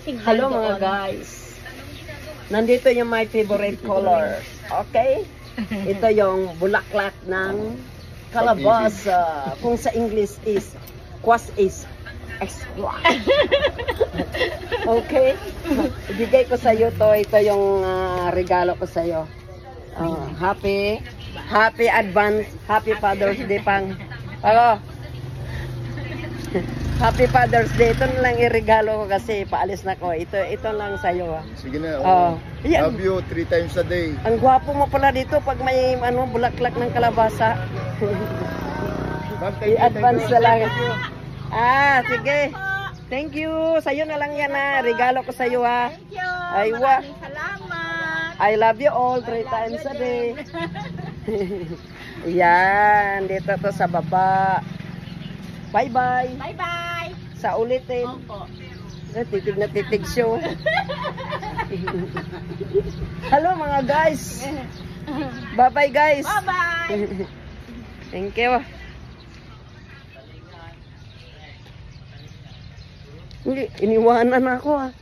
signal Hello doon. mga guys. Nandito yung my favorite color. Okay? Ito yung bulaklak ng kalabasa. Kung sa English is, kwas is extra. Okay? Ibigay ko sa iyo to. Ito yung regalo ko sa iyo. Happy advance, happy Father's Day pang. Happy Father's Day. Ito na lang iregalo ko kasi paalis na ko. Ito lang sa iyo. Sige na. Yan. Love you 3 times a day. Ang gwapo mo pala dito pag may bulaklak ng kalabasa. I-advance na lang. Sige. Thank you. Sa'yo na lang yan ha. Regalo ko sa'yo ha. Thank you. Aywa. Maraming salamat. I love you all 3 times a day. Yan. Dito to sa baba. Bye-bye. Bye-bye. Sa ulitin. Opo. Titig na titig show. Hello mga guys. Bye-bye guys. Bye-bye. Thank you. Hindi, iniwanan ako